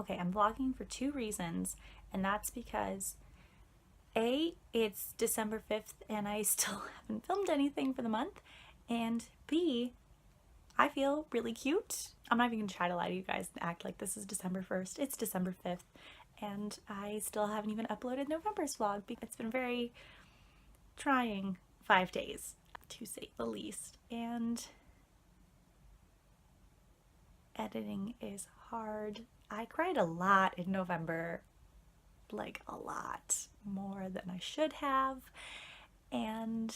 Okay, I'm vlogging for 2 reasons, and that's because A, it's December 5th and I still haven't filmed anything for the month, and B, I feel really cute. I'm not even gonna try to lie to you guys and act like this is December 1st. It's December 5th, and I still haven't even uploaded November's vlog because it's been a very trying 5 days, to say the least, and editing is hard. I cried a lot in November, like a lot more than I should have, and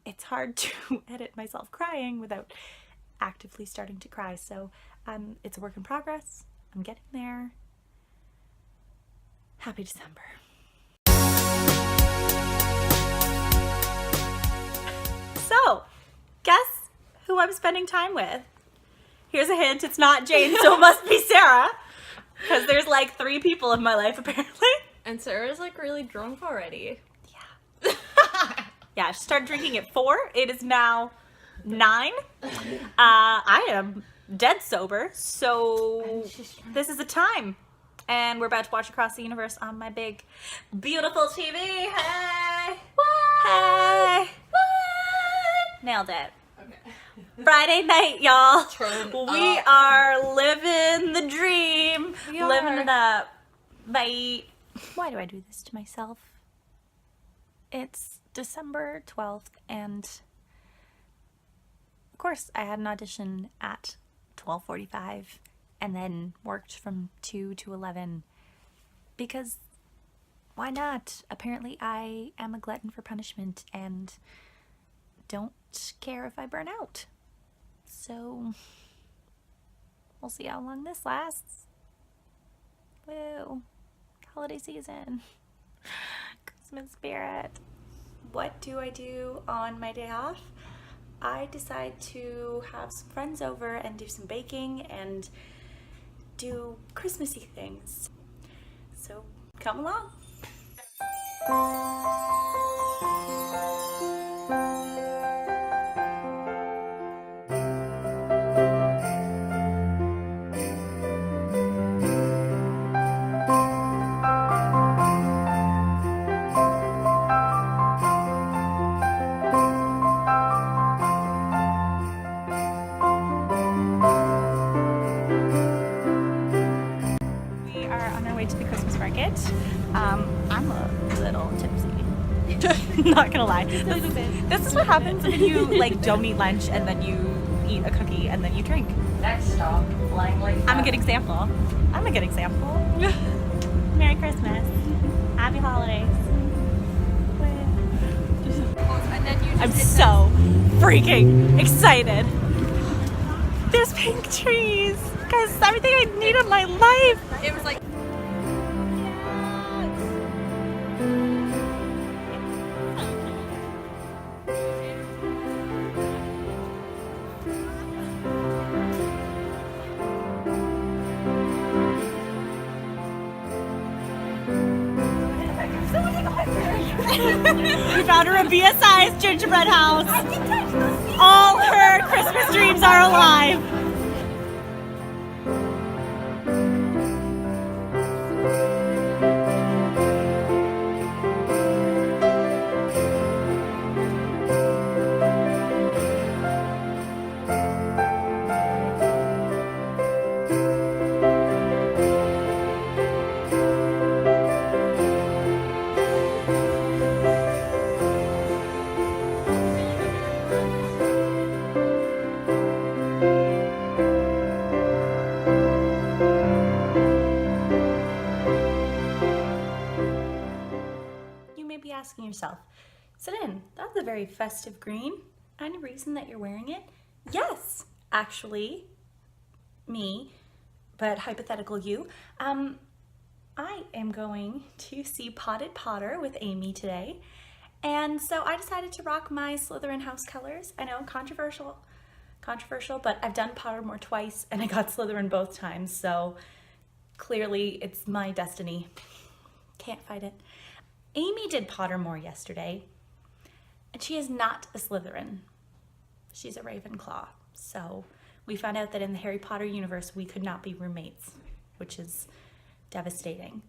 it's hard to edit myself crying without actively starting to cry. So it's a work in progress. I'm getting there. Happy December. So, guess who I'm spending time with? Here's a hint, it's not Jane, so it must be Sarah. Because there's like 3 people in my life apparently. And Sarah's like really drunk already. Yeah. Yeah, she started drinking at 4. It is now 9. I am dead sober, so this is the time. And we're about to watch Across the Universe on my big, beautiful TV. Hey! What? Hey! What? Nailed it. Okay. Friday night, y'all. We are living the dream. Living are. it up. Bye. Why do I do this to myself? It's December 12th, and of course I had an audition at 12:45 and then worked from 2 to 11 because why not? Apparently I am a glutton for punishment and don't care if I burn out. So we'll see how long this lasts. Woo. Holiday season. Christmas spirit. What do I do on my day off? I decide to have some friends over and do some baking and do Christmassy things. So come along. To the Christmas market. I'm a little tipsy. Not gonna lie. This is what happens when you like don't eat lunch and then you eat a cookie and then you drink. Next stop, Langley. I'm a good example. I'm a good example. Merry Christmas. Happy holidays. I'm so freaking excited. There's pink trees. Guys, it's everything I need in my life. It was like we found her a BSI's gingerbread house. All her Christmas dreams are alive. Asking yourself, Celine, that's a very festive green. Any reason that you're wearing it? Yes, actually, me, but hypothetical you. I am going to see Potted Potter with Amy today, and so I decided to rock my Slytherin house colors. I know, controversial, but I've done Pottermore twice, and I got Slytherin both times, so clearly it's my destiny. Can't fight it. Amy did Pottermore yesterday, and she is not a Slytherin. She's a Ravenclaw. So we found out that in the Harry Potter universe, we could not be roommates. which is devastating.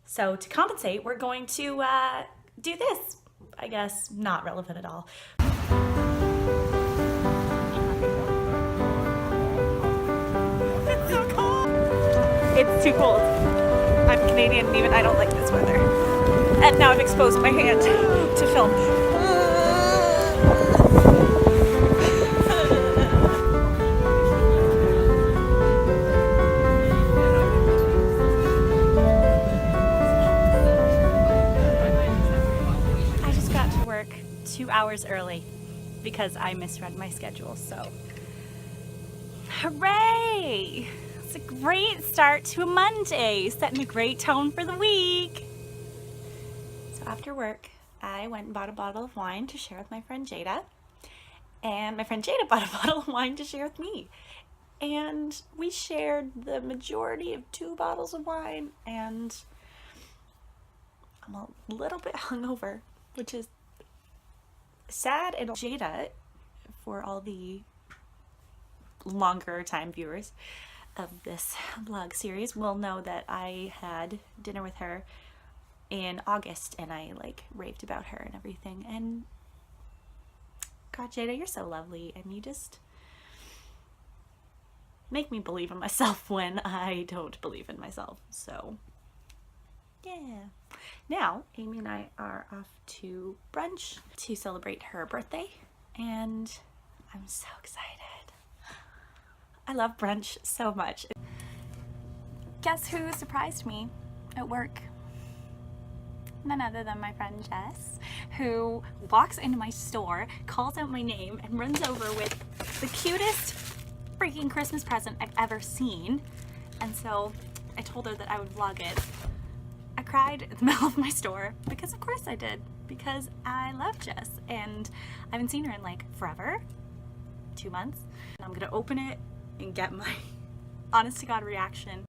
So to compensate, we're going to do this. I guess not relevant at all. It's so cold. It's too cold. I'm Canadian and even I don't like this weather. And now I've exposed my hand to film. I just got to work 2 hours early because I misread my schedule, so hooray! It's a great start to a Monday, setting a great tone for the week. So after work, I went and bought a bottle of wine to share with my friend Jada. And my friend Jada bought a bottle of wine to share with me. And we shared the majority of 2 bottles of wine, and I'm a little bit hungover, which is sad. And Jada, for all the longer time viewers of this vlog series, will know that I had dinner with her in August and I like raved about her and everything. And God, Jada, you're so lovely, and you just make me believe in myself when I don't believe in myself. So yeah. Now Amy and I are off to brunch to celebrate her birthday, and I'm so excited. I love brunch so much. Guess who surprised me at work? None other than my friend Jess, who walks into my store, calls out my name, and runs over with the cutest freaking Christmas present I've ever seen. And so I told her that I would vlog it. I cried in the middle of my store because of course I did, because I love Jess and I haven't seen her in like forever, 2 months. And I'm gonna open it and get my honest to God reaction.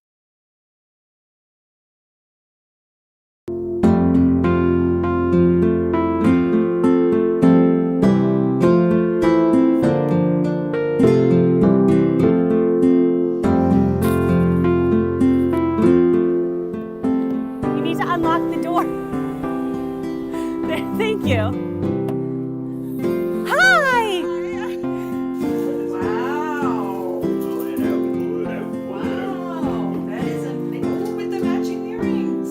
You need to unlock the door. There, thank you. Hi! Wow. Wow. That is amazing. With the matching earrings.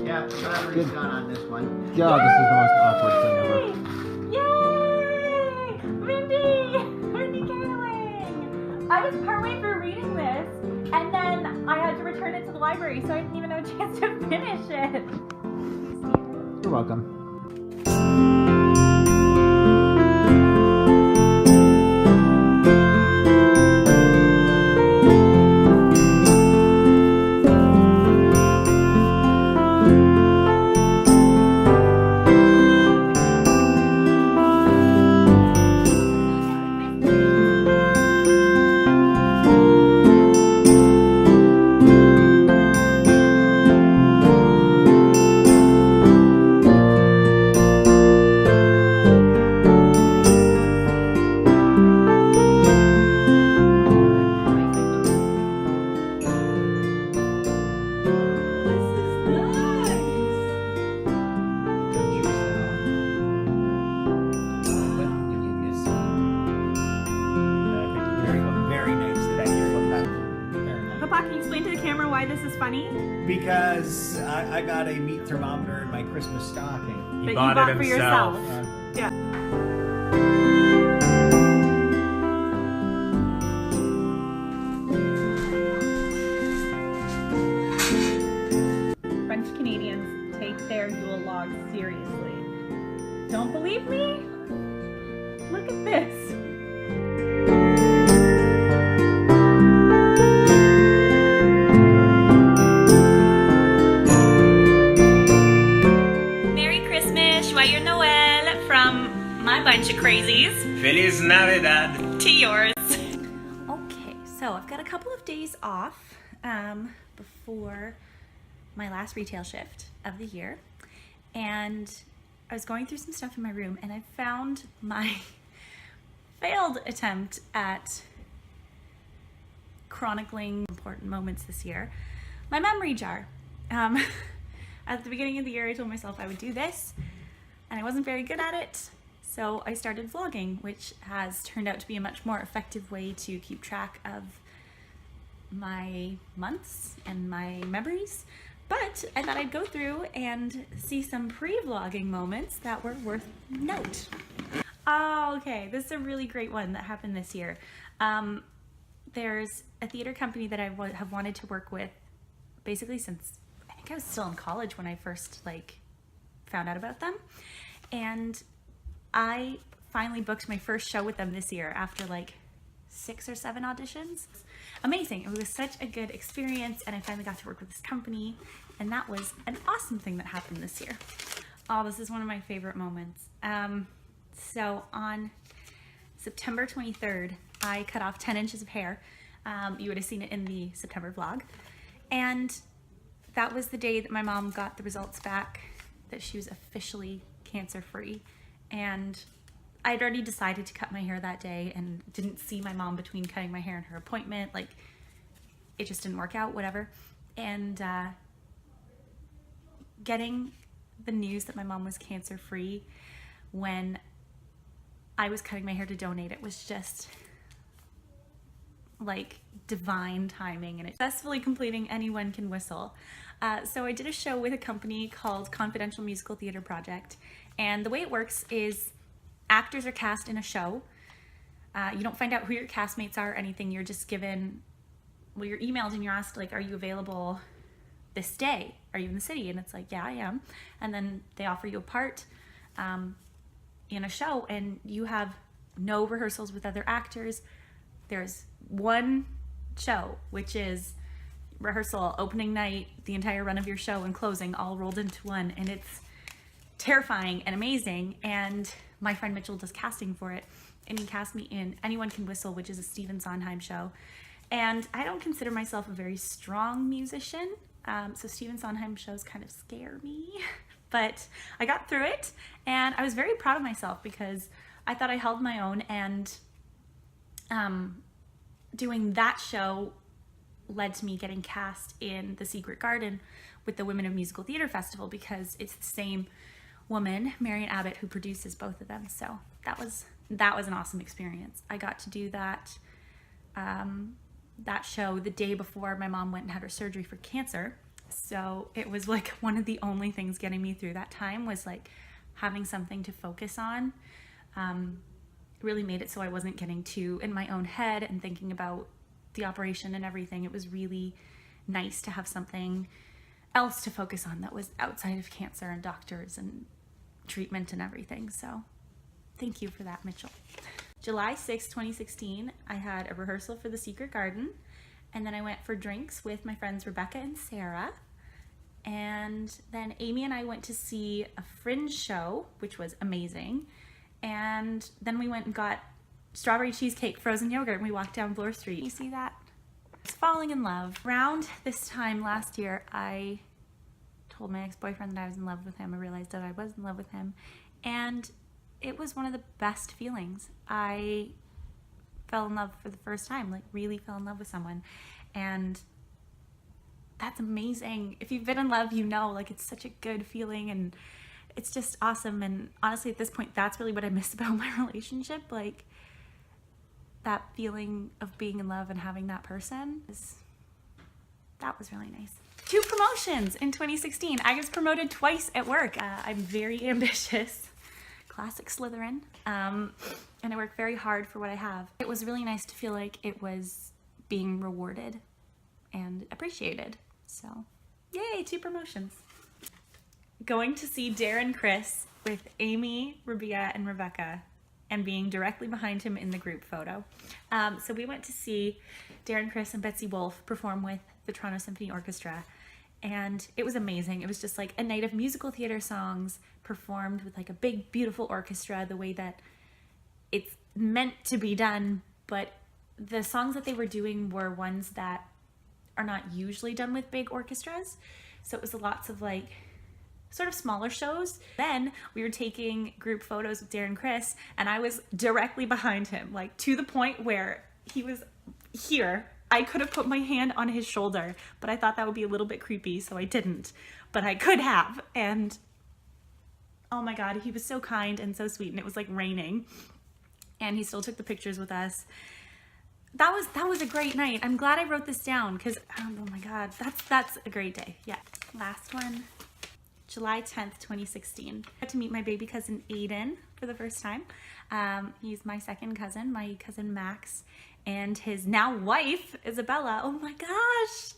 Yeah, battery's gone on this one. God, this is the most awkward thing ever. Yay! Mindy! Mindy Kaling! I was partway through reading this, and then I had to return it to the library, so I didn't even have a chance to finish it. You're welcome. Papa, can you explain to the camera why this is funny? Because I got a meat thermometer in my Christmas stocking. That you bought for yourself. Yeah. French Canadians take their Yule log seriously. Don't believe me? Look at this. Merry Christmas, Joyeux Noël from my bunch of crazies Feliz Navidad. to yours. Okay, so I've got a couple of days off before my last retail shift of the year, and I was going through some stuff in my room and I found my failed attempt at chronicling important moments this year, my memory jar. At the beginning of the year, I told myself I would do this, and I wasn't very good at it, so I started vlogging, which has turned out to be a much more effective way to keep track of my months and my memories. But I thought I'd go through and see some pre-vlogging moments that were worth note. Oh, okay, this is a really great one that happened this year. There's a theater company that I have wanted to work with basically since I think I was still in college when I first found out about them. And I finally booked my first show with them this year after 6 or 7 auditions. Amazing. It was such a good experience, and I finally got to work with this company, and that was an awesome thing that happened this year. Oh, this is one of my favorite moments. So on September 23rd, I cut off 10 inches of hair. You would have seen it in the September vlog. And that was the day that my mom got the results back that she was officially cancer-free. And I'd already decided to cut my hair that day and didn't see my mom between cutting my hair and her appointment. It just didn't work out, whatever. And getting the news that my mom was cancer-free when I was cutting my hair to donate it was just divine timing, and successfully completing Anyone Can Whistle. So I did a show with a company called Confidential Musical Theater Project, and the way it works is actors are cast in a show. You don't find out who your castmates are or anything. You're just given, you're emailed and you're asked are you available this day? Are you in the city? And it's yeah, I am. And then they offer you a part in a show, and you have no rehearsals with other actors. There's one show, which is rehearsal, opening night, the entire run of your show, and closing all rolled into one, and it's terrifying and amazing. And my friend Mitchell does casting for it, and he cast me in Anyone Can Whistle, which is a Stephen Sondheim show. And I don't consider myself a very strong musician, so Stephen Sondheim shows kind of scare me, but I got through it, and I was very proud of myself because I thought I held my own, and doing that show led to me getting cast in The Secret Garden with the Women of Musical Theater Festival, because it's the same woman, Marian Abbott, who produces both of them. So that was an awesome experience. I got to do that that show the day before my mom went and had her surgery for cancer. So it was one of the only things getting me through that time was having something to focus on. Really made it so I wasn't getting too in my own head and thinking about the operation and everything. It was really nice to have something else to focus on that was outside of cancer and doctors and treatment and everything. So thank you for that, Mitchell. July 6, 2016, I had a rehearsal for The Secret Garden, and then I went for drinks with my friends Rebecca and Sarah. And then Amy and I went to see a Fringe show, which was amazing. And then we went and got strawberry cheesecake, frozen yogurt, and we walked down Bloor Street. You see that? I was falling in love. Around this time last year, I told my ex-boyfriend that I was in love with him. I realized that I was in love with him, and it was one of the best feelings. I fell in love for the first time, really fell in love with someone, and that's amazing. If you've been in love, you know, it's such a good feeling, and it's just awesome. And honestly, at this point, that's really what I miss about my relationship. That feeling of being in love and having that person, that was really nice. 2 promotions in 2016. I was promoted twice at work. I'm very ambitious, classic Slytherin, and I work very hard for what I have. It was really nice to feel like it was being rewarded and appreciated. So, yay, 2 promotions. Going to see Darren Criss with Amy, Rabia, and Rebecca, and being directly behind him in the group photo. So we went to see Darren Criss and Betsy Wolfe perform with the Toronto Symphony Orchestra, and it was amazing. It was just a night of musical theater songs performed with a big, beautiful orchestra, the way that it's meant to be done, but the songs that they were doing were ones that are not usually done with big orchestras. So it was lots of sort of smaller shows. Then we were taking group photos with Darren and Chris, and I was directly behind him, like to the point where he was here. I could have put my hand on his shoulder, but I thought that would be a little bit creepy, so I didn't. But I could have, and oh my God, he was so kind and so sweet, and it was like raining, and he still took the pictures with us. That was a great night. I'm glad I wrote this down because, oh my God, that's a great day. Yeah. Last one, July 10th, 2016. I got to meet my baby cousin Aiden for the first time. He's my second cousin, my cousin Max, and his now wife, Isabella. Oh my gosh.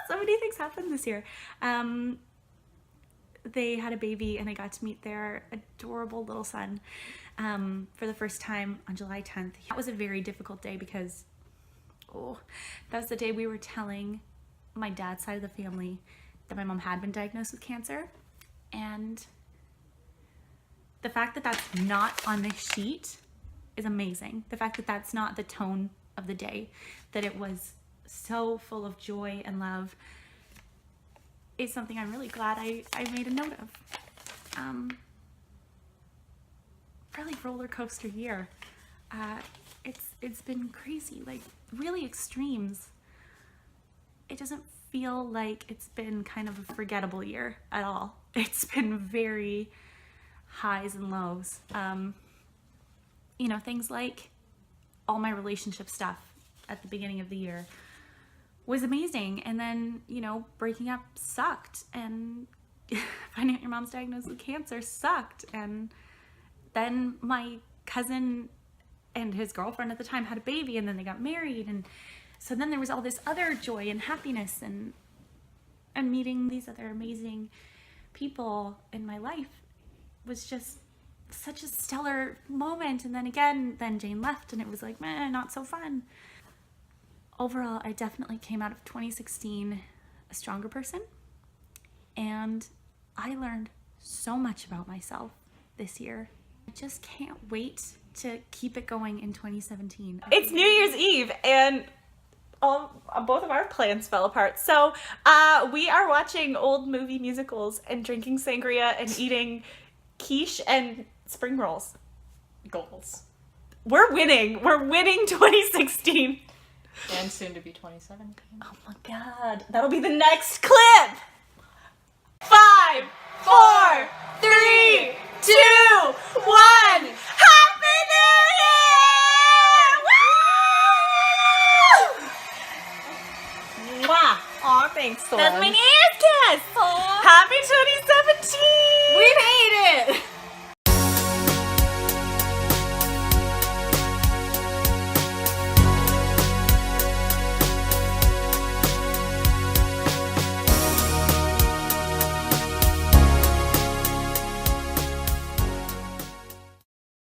So many things happened this year. They had a baby and I got to meet their adorable little son for the first time on July 10th. That was a very difficult day because, that was the day we were telling my dad's side of the family that my mom had been diagnosed with cancer. And the fact that that's not on the sheet is amazing. The fact that that's not the tone of the day, that it was so full of joy and love, is something I'm really glad I made a note of. Really roller coaster year. It's been crazy, like really extremes. It doesn't feel like it's been kind of a forgettable year at all. It's been very highs and lows. You know, things like all my relationship stuff at the beginning of the year was amazing, and then, you know, breaking up sucked, and finding out your mom's diagnosed with cancer sucked, and then my cousin and his girlfriend at the time had a baby, and then they got married, and so then there was all this other joy and happiness and meeting these other amazing people in my life was just such a stellar moment. And then again, then Jane left and it was like, meh, not so fun. Overall, I definitely came out of 2016 a stronger person, and I learned so much about myself this year. I just can't wait to keep it going in 2017. It's New Year's Eve, and both of our plans fell apart. So we are watching old movie musicals and drinking sangria and eating quiche and spring rolls. Goals. We're winning. We're winning 2016. And soon to be 2017. Oh my God. That'll be the next clip. 5, 4, 3,